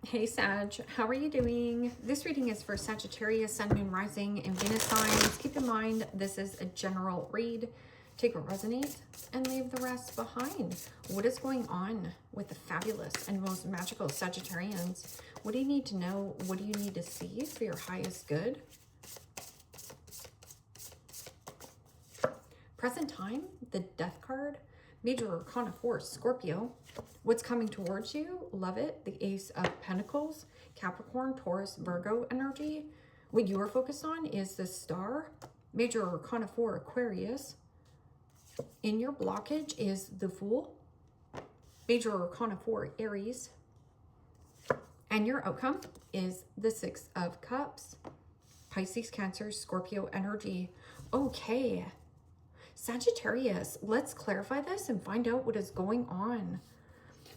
Hey Sag, how are you doing? This reading is for Sagittarius, Sun, Moon, Rising, and Venus signs. Keep in mind, this is a general read. Take what resonates and leave the rest behind. What is going on with the fabulous and most magical Sagittarians? What do you need to know? What do you need to see for your highest good? Present time, the Death card. Major Arcana 4, Scorpio. What's coming towards you? Love it. The Ace of Pentacles, Capricorn, Taurus, Virgo energy. What you are focused on is the Star. Major Arcana 4, Aquarius. In your blockage is the Fool. Major Arcana 4, Aries. And your outcome is the Six of Cups. Pisces, Cancer, Scorpio energy. Okay. Sagittarius, let's clarify this and find out what is going on.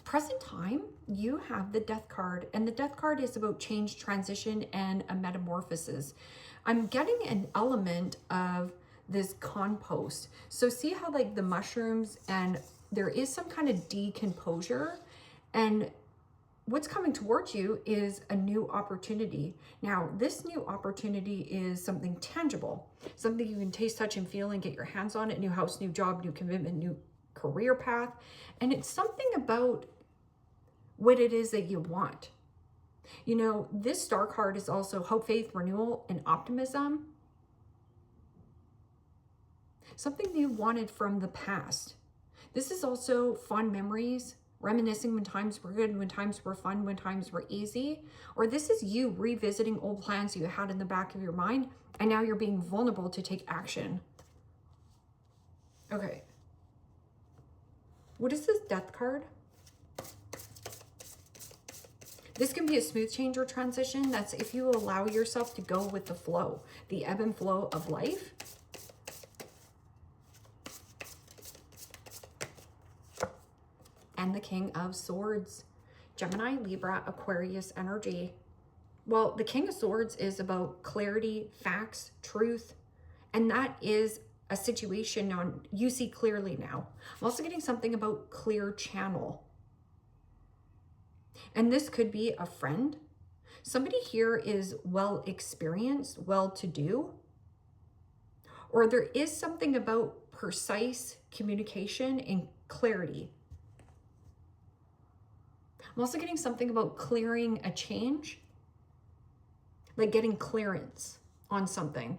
Present time, you have the Death card, and the Death card is about change, transition, and a metamorphosis. I'm getting an element of this compost. So see how like the mushrooms, and there is some kind of decomposure, and what's coming towards you is a new opportunity. Now, this new opportunity is something tangible, something you can taste, touch, and feel and get your hands on it. New house, new job, new commitment, new career path. And it's something about what it is that you want. You know, this Star card is also hope, faith, renewal, and optimism. Something you wanted from the past. This is also fond memories, reminiscing when times were good, when times were fun, when times were easy. Or this is you revisiting old plans you had in the back of your mind, and now you're being vulnerable to take action. Okay. What is this Death card? This can be a smooth change or transition. That's if you allow yourself to go with the flow, the ebb and flow of life. And the King of Swords, Gemini, Libra, Aquarius energy. Well, the King of Swords is about clarity, facts, truth, and that is a situation on you see clearly now. I'm also getting something about clear channel. And this could be a friend. Somebody here is well experienced, well to do, or there is something about precise communication and clarity. I'm also getting something about clearing a change, like getting clearance on something.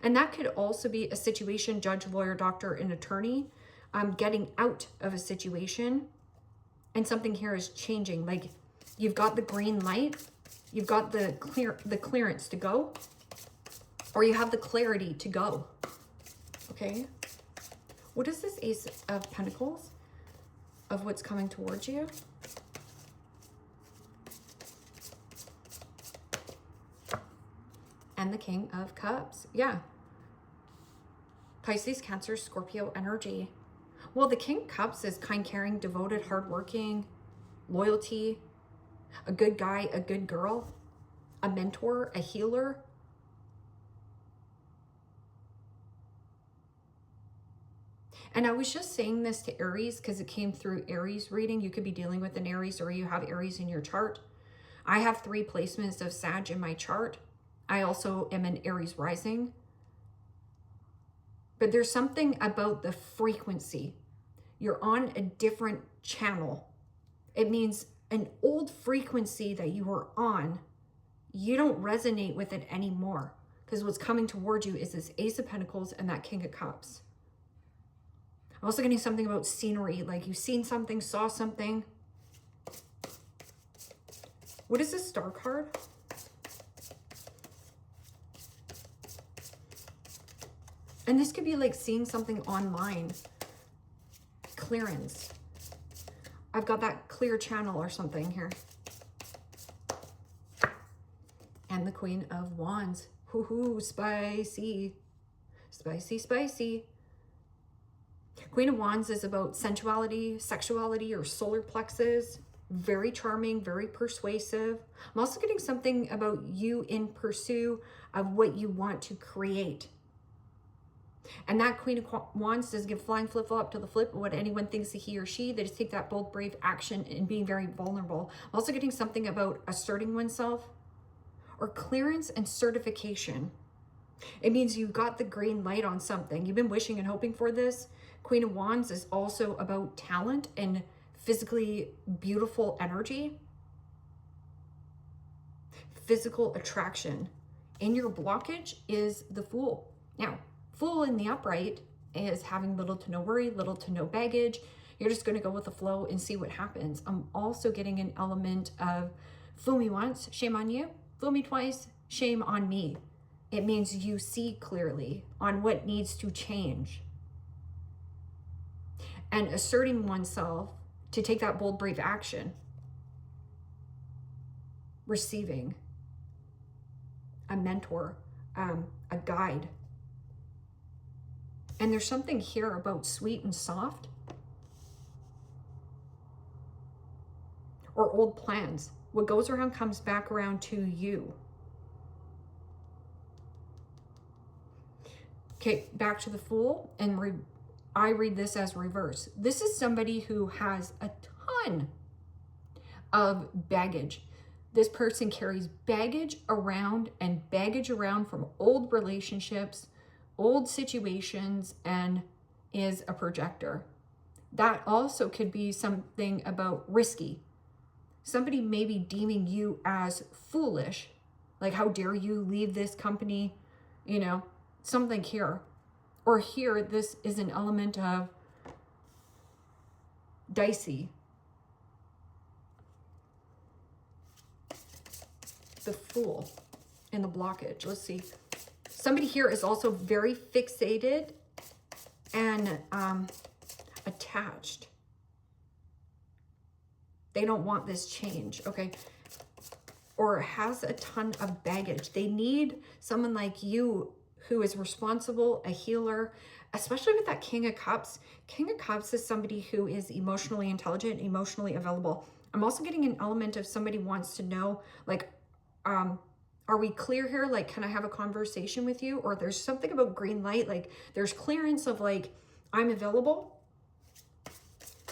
And that could also be a situation, judge, lawyer, doctor, and attorney, getting out of a situation, and something here is changing. Like you've got the green light, you've got the clearance to go, or you have the clarity to go. Okay. What is this Ace of Pentacles? Of what's coming towards you. And the King of Cups. Yeah. Pisces, Cancer, Scorpio energy. Well, the King of Cups is kind, caring, devoted, hardworking, loyalty, a good guy, a good girl, a mentor, a healer. And I was just saying this to Aries because it came through Aries reading. You could be dealing with an Aries, or you have Aries in your chart. I have 3 placements of Sag in my chart. I also am an Aries rising. But there's something about the frequency. You're on a different channel. It means an old frequency that you were on, you don't resonate with it anymore, because what's coming towards you is this Ace of Pentacles and that King of Cups. I'm also getting something about scenery, like you've seen something, saw something. What is this Star card? And this could be like seeing something online. Clearance. I've got that clear channel or something here. And the Queen of Wands. Hoo-hoo, spicy. Spicy, spicy. Queen of Wands is about sensuality, sexuality, or solar plexus. Very charming, very persuasive. I'm also getting something about you in pursuit of what you want to create. And that Queen of Wands does give flying flip-flop to the flip. What anyone thinks that he or she, they just take that bold, brave action and being very vulnerable. I'm also getting something about asserting oneself or clearance and certification. It means you got the green light on something. You've been wishing and hoping for this. Queen of Wands is also about talent and physically beautiful energy. Physical attraction. And your blockage is the Fool. Now, Fool in the upright is having little to no worry, little to no baggage. You're just going to go with the flow and see what happens. I'm also getting an element of fool me once, shame on you. Fool me twice, shame on me. It means you see clearly on what needs to change. And asserting oneself to take that bold, brave action. Receiving a mentor, a guide. And there's something here about sweet and soft. Or old plans. What goes around comes back around to you. Okay, back to the Fool. And I read this as reverse. This is somebody who has a ton of baggage. This person carries baggage around and baggage around from old relationships, old situations, and is a projector. That also could be something about risky. Somebody may be deeming you as foolish, like how dare you leave this company, you know, something here. Or here, this is an element of dicey. The Fool in the blockage. Let's see. Somebody here is also very fixated and attached. They don't want this change, okay? Or has a ton of baggage. They need someone like you who is responsible, a healer, especially with that King of Cups. King of Cups is somebody who is emotionally intelligent, emotionally available. I'm also getting an element of somebody wants to know, like, are we clear here? Like, can I have a conversation with you? Or there's something about green light, like there's clearance of like, I'm available.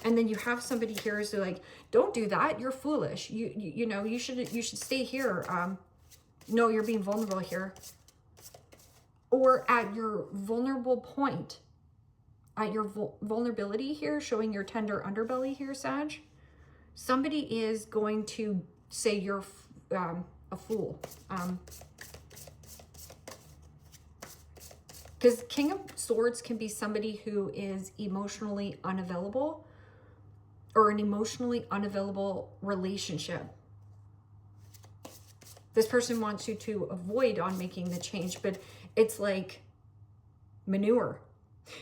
And then you have somebody here who's like, don't do that. You're foolish. You know, you should stay here. No, you're being vulnerable here. Or at your vulnerable point, at your vulnerability here, showing your tender underbelly here, Sag, somebody is going to say you're a fool. Because King of Swords can be somebody who is emotionally unavailable or an emotionally unavailable relationship. This person wants you to avoid on making the change, but it's like manure,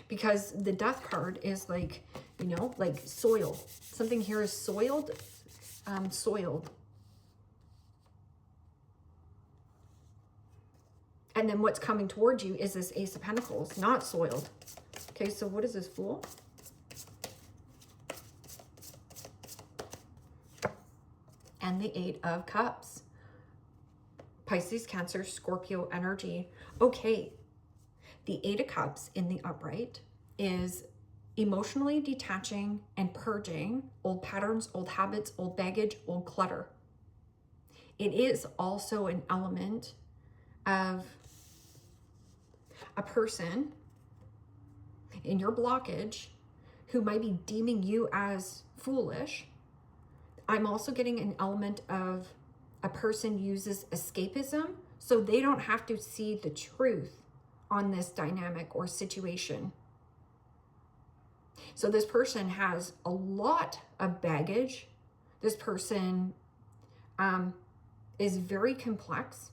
because the Death card is like, you know, like soil. Something here is soiled, soiled. And then what's coming towards you is this Ace of Pentacles, not soiled. Okay, so what is this Fool? And the Eight of Cups. Pisces, Cancer, Scorpio energy. Okay, the Eight of Cups in the upright is emotionally detaching and purging old patterns, old habits, old baggage, old clutter. It is also an element of a person in your blockage who might be deeming you as foolish. I'm also getting an element of a person uses escapism so they don't have to see the truth on this dynamic or situation. So this person has a lot of baggage. This person is very complex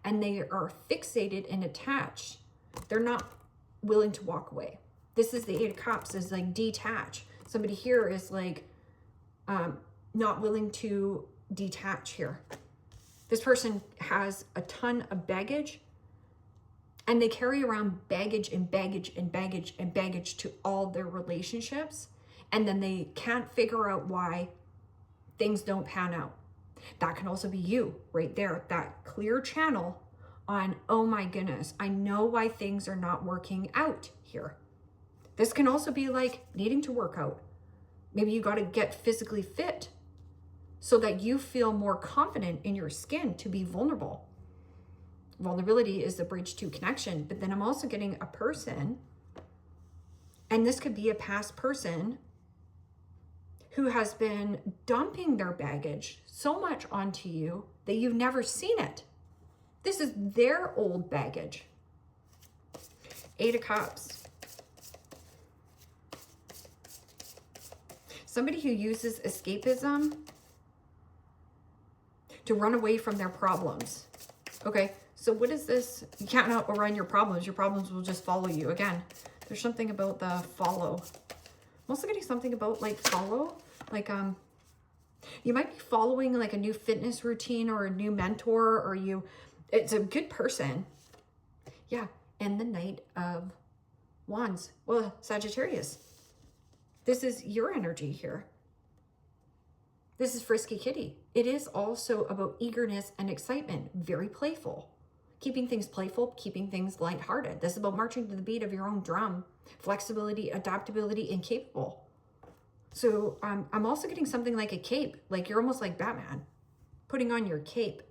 and they are fixated and attached. They're not willing to walk away. This is the Eight of Cups, is like detach. Somebody here is like not willing to detach here. This person has a ton of baggage and they carry around baggage and baggage and baggage and baggage to all their relationships. And then they can't figure out why things don't pan out. That can also be you right there, that clear channel on, oh my goodness, I know why things are not working out here. This can also be like needing to work out. Maybe you got to get physically fit so that you feel more confident in your skin to be vulnerable. Vulnerability is the bridge to connection. But then I'm also getting a person, and this could be a past person who has been dumping their baggage so much onto you that you've never seen it. This is their old baggage. 8 of Cups. Somebody who uses escapism to run away from their problems. Okay, so what is this? You can't outrun your problems. Your problems will just follow you. Again, there's something about the follow. I'm also getting something about like follow. Like, you might be following like a new fitness routine or a new mentor, or it's a good person. Yeah. And the Knight of Wands. Well, Sagittarius. This is your energy here. This is Frisky Kitty. It is also about eagerness and excitement. Very playful. Keeping things playful, keeping things lighthearted. This is about marching to the beat of your own drum. Flexibility, adaptability, and capable. So I'm also getting something like a cape. Like you're almost like Batman. Putting on your cape.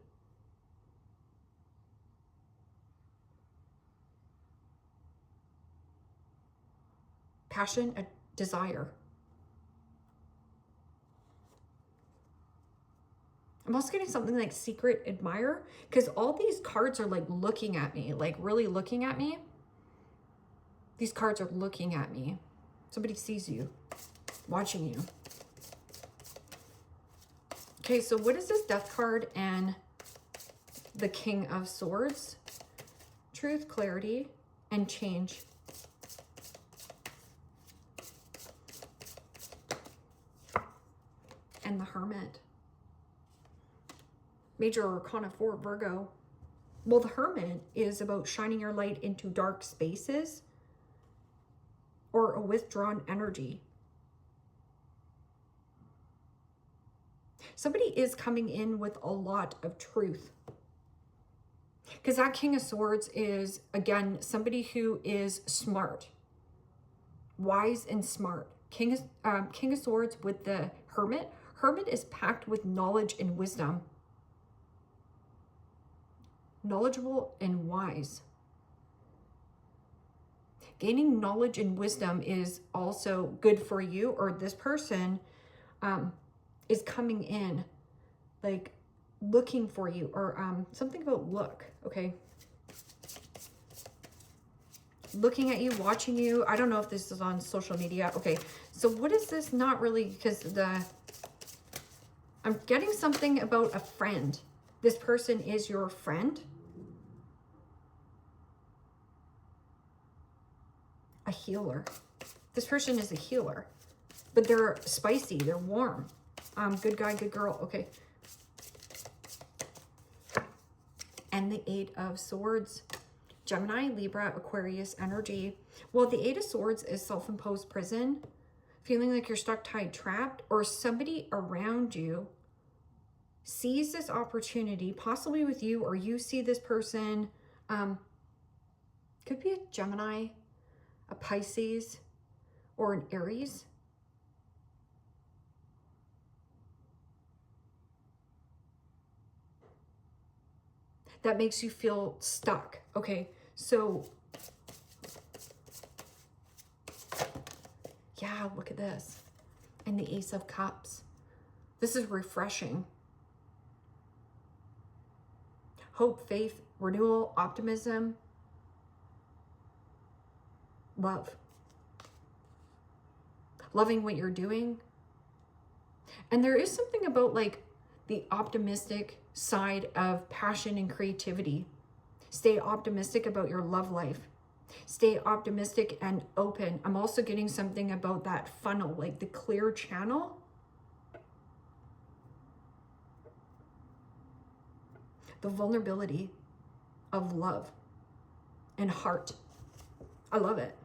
Passion, a desire. I'm also getting something like secret admirer, because all these cards are like looking at me, like really looking at me. These cards are looking at me. Somebody sees you, watching you. Okay, so what is this Death card and the King of Swords? Truth, clarity, and change. And the Hermit. Major Arcana 4, Virgo. Well, the Hermit is about shining your light into dark spaces or a withdrawn energy. Somebody is coming in with a lot of truth. Because that King of Swords is, again, somebody who is smart. Wise and smart. King of Swords with the Hermit. Hermit is packed with knowledge and wisdom. Knowledgeable and wise. Gaining knowledge and wisdom is also good for you, or this person is coming in like looking for you, or something about look, okay? Looking at you, watching you. I don't know if this is on social media. Okay, so what is this? Not really, because I'm getting something about a friend. This person is your friend. A healer. This person is a healer, but they're spicy, they're warm. Good guy, good girl. Okay. And the 8 of Swords. Gemini, Libra, Aquarius energy. Well, the 8 of Swords is self-imposed prison. Feeling like you're stuck, tied, trapped, or somebody around you sees this opportunity, possibly with you, or you see this person. Could be a Gemini, a Pisces, or an Aries. That makes you feel stuck. Okay, so yeah, look at this. And the Ace of Cups. This is refreshing. Hope, faith, renewal, optimism, love. Loving what you're doing. And there is something about like the optimistic side of passion and creativity. Stay optimistic about your love life. Stay optimistic and open. I'm also getting something about that funnel, like the clear channel. The vulnerability of love and heart. I love it.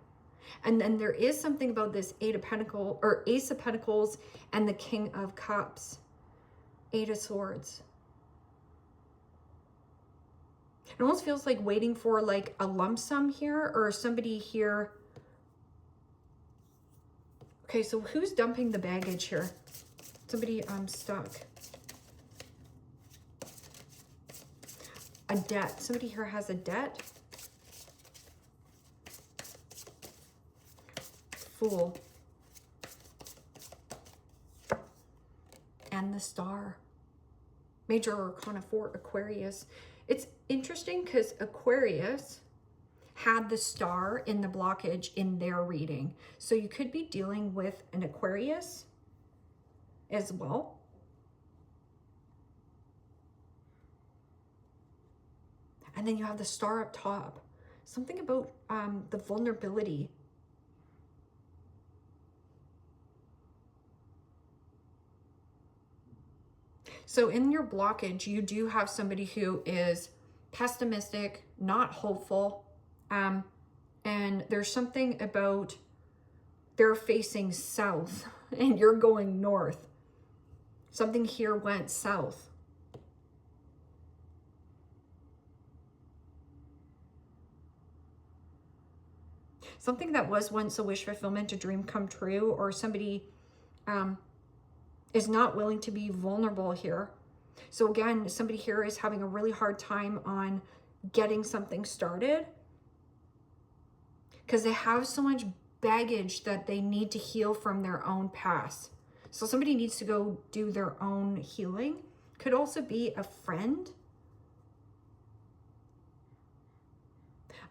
And then there is something about this Ace of Pentacles and the King of Cups. 8 of Swords. It almost feels like waiting for like a lump sum here, or somebody here. Okay, so who's dumping the baggage here? Somebody stuck. A debt. Somebody here has a debt. Fool. And the Star. Major Arcana 4, Aquarius. It's interesting because Aquarius had the Star in the blockage in their reading. So you could be dealing with an Aquarius as well. And then you have the Star up top. Something about the vulnerability. So in your blockage, you do have somebody who is pessimistic, not hopeful. And there's something about they're facing south and you're going north. Something here went south. Something that was once a wish fulfillment, a dream come true, or somebody is not willing to be vulnerable here. So again, somebody here is having a really hard time on getting something started because they have so much baggage that they need to heal from their own past. So somebody needs to go do their own healing. Could also be a friend.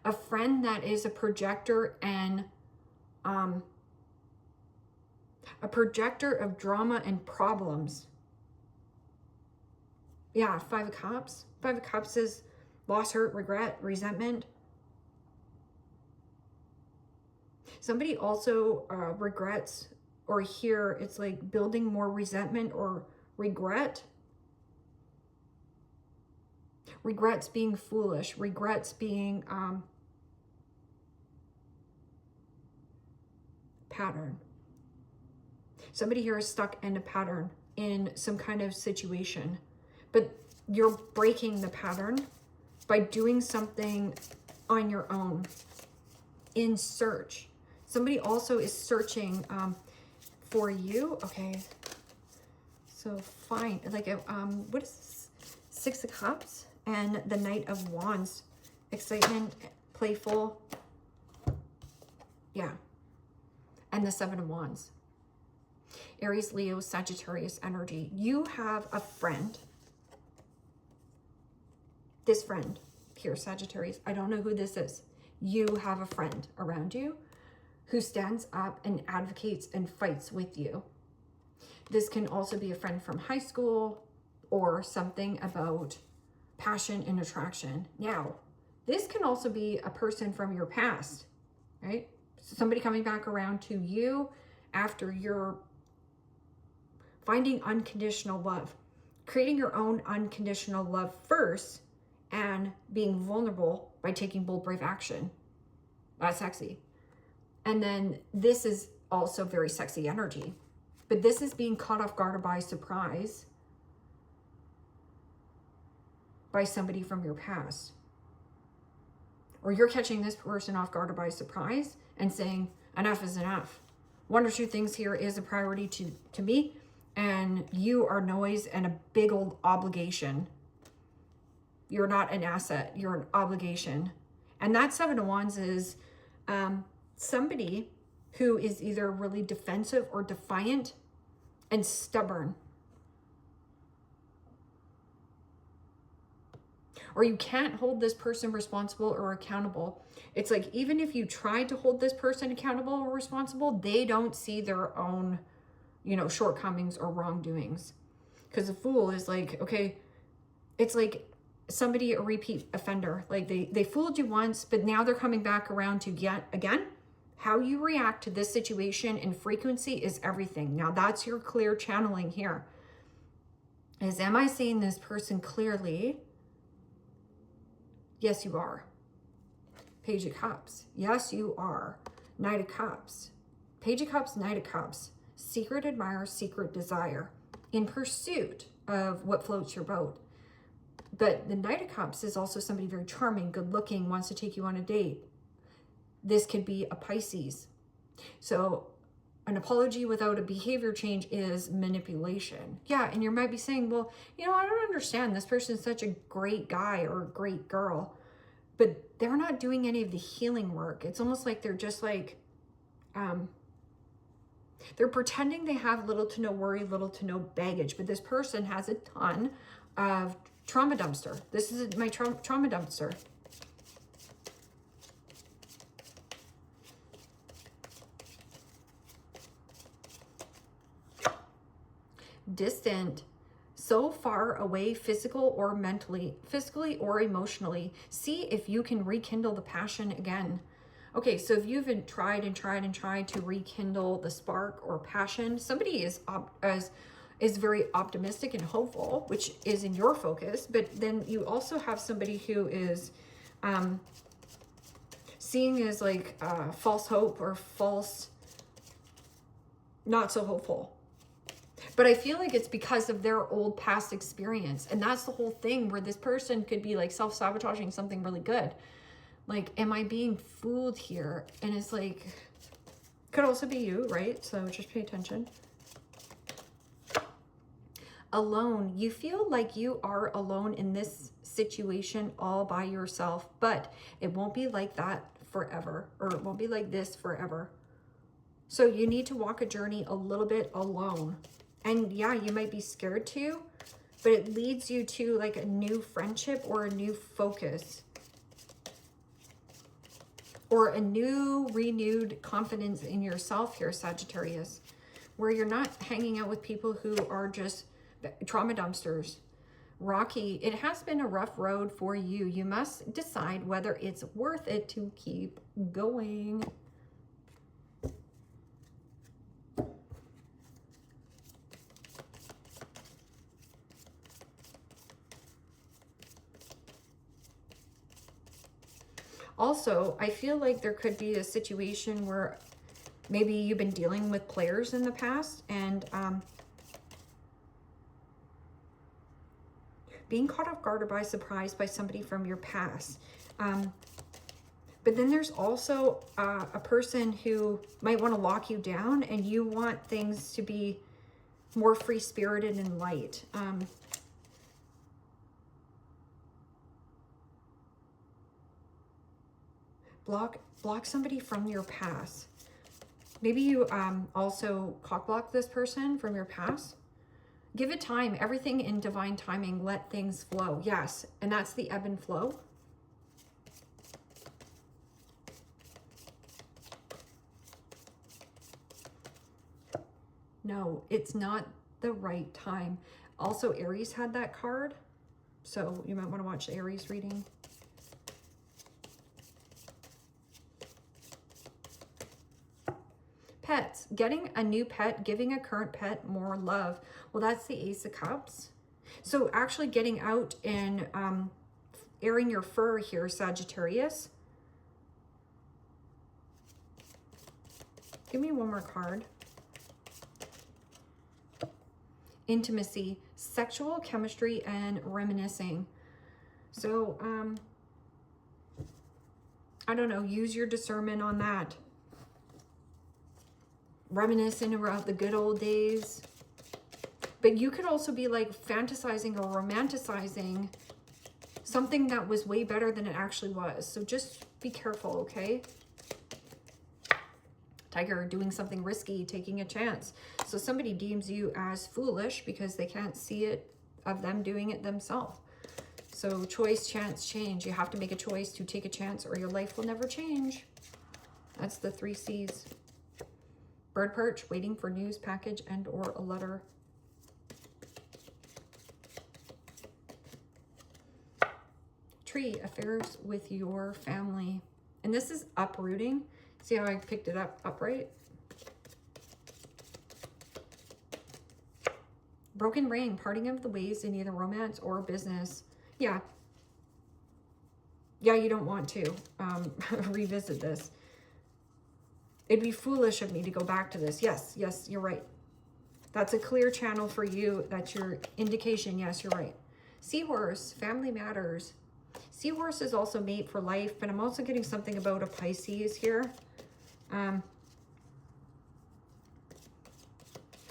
A friend that is a projector and a projector of drama and problems. Yeah, 5 of Cups. 5 of Cups is loss, hurt, regret, resentment. Somebody also regrets, or here it's like building more resentment or regret. Regrets being foolish. Regrets being pattern. Somebody here is stuck in a pattern in some kind of situation, but you're breaking the pattern by doing something on your own in search. Somebody also is searching for you. Okay. So fine. Like, what is this? 6 of Cups and the Knight of Wands. Excitement, playful. Yeah. And the 7 of Wands. Aries, Leo, Sagittarius energy. You have a friend. This friend here, Sagittarius. I don't know who this is. You have a friend around you who stands up and advocates and fights with you. This can also be a friend from high school or something about passion and attraction. Now, this can also be a person from your past, right? Somebody coming back around to you after you're finding unconditional love, creating your own unconditional love first, and being vulnerable by taking bold, brave action. That's sexy. And then this is also very sexy energy, but this is being caught off guard or by surprise by somebody from your past. Or you're catching this person off guard or by surprise and saying, enough is enough. 1 or 2 things here is a priority to me, and you are noise and a big old obligation. You're not an asset, you're an obligation. And that 7 of Wands is somebody who is either really defensive or defiant and stubborn. Or you can't hold this person responsible or accountable. It's like, even if you try to hold this person accountable or responsible, they don't see their own, shortcomings or wrongdoings. Because the Fool is like, okay, it's like somebody, a repeat offender. Like they fooled you once, but now they're coming back around to yet again. How you react to this situation and frequency is everything. Now that's your clear channeling here. Am I seeing this person clearly? Yes, you are. Page of Cups. Yes, you are. Knight of Cups. Page of Cups, Knight of Cups. Secret admirer, secret desire. In pursuit of what floats your boat. But the Knight of Cups is also somebody very charming, good looking, wants to take you on a date. This could be a Pisces. So an apology without a behavior change is manipulation. Yeah, and you might be saying, well, you know, I don't understand. This person's such a great guy or a great girl, but they're not doing any of the healing work. It's almost like they're just like, they're pretending they have little to no worry, little to no baggage, but this person has a ton of trauma dumpster. This is my trauma dumpster. Distant, so far away, physically or emotionally. See if you can rekindle the passion again. Okay, so if you've tried to rekindle the spark or passion, somebody is very optimistic and hopeful, which is in your focus, but then you also have somebody who is seeing as like false hope or false, not so hopeful. But I feel like it's because of their old past experience. And that's the whole thing, where this person could be like self-sabotaging something really good. Like, am I being fooled here? And it's like, could also be you, right? So just pay attention. Alone. You feel like you are alone in this situation all by yourself, but it won't be like that forever, or it won't be like this forever. So you need to walk a journey a little bit alone. And yeah, you might be scared to, but it leads you to like a new friendship or a new focus or a new renewed confidence in yourself here, Sagittarius, where you're not hanging out with people who are just trauma dumpsters. Rocky, it has been a rough road for you. You must decide whether it's worth it to keep going. Also, I feel like there could be a situation where maybe you've been dealing with players in the past and being caught off guard or by surprise by somebody from your past. But then there's also a person who might want to lock you down, and you want things to be more free-spirited and light. Block somebody from your past. Maybe you also cock-block this person from your past. Give it time. Everything in divine timing. Let things flow. Yes, and that's the ebb and flow. No, it's not the right time. Also, Aries had that card, so you might want to watch the Aries reading. Pets, getting a new pet, giving a current pet more love. Well, that's the Ace of Cups. So actually getting out and airing your fur here, Sagittarius. Give me one more card. Intimacy, sexual chemistry, and reminiscing. So, I don't know, use your discernment on that. Reminiscing about the good old days. But you could also be like fantasizing or romanticizing something that was way better than it actually was. So just be careful, okay? Tiger, doing something risky, taking a chance. So somebody deems you as foolish because they can't see it of them doing it themselves. So choice, chance, change. You have to make a choice to take a chance or your life will never change. That's the 3 C's. Bird perch, waiting for news, package, and or a letter. Tree, affairs with your family. And this is uprooting. See how I picked it up upright? Broken ring, parting of the ways in either romance or business. Yeah. Yeah, you don't want to revisit this. It'd be foolish of me to go back to this. Yes, you're right. That's a clear channel for you. That's your indication. Yes, you're right. Seahorse, family matters. Seahorse is also mate for life, but I'm also getting something about a Pisces here.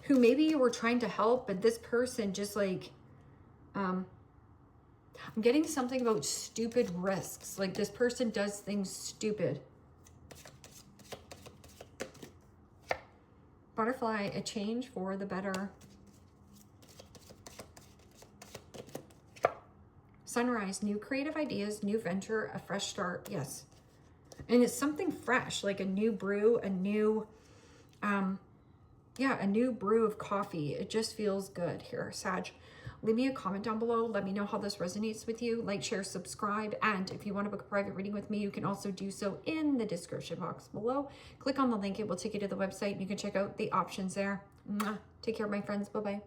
Who maybe you were trying to help, but this person just like, I'm getting something about stupid risks. Like this person does things stupid. Butterfly, a change for the better. Sunrise, new creative ideas, new venture, a fresh start. Yes. And it's something fresh, like a new brew, a new, yeah, a new brew of coffee. It just feels good here, Sag. Leave me a comment down below. Let me know how this resonates with you. Like, share, subscribe. And if you want to book a private reading with me, you can also do so in the description box below. Click on the link. It will take you to the website. You can check out the options there. Mwah. Take care, my friends. Bye-bye.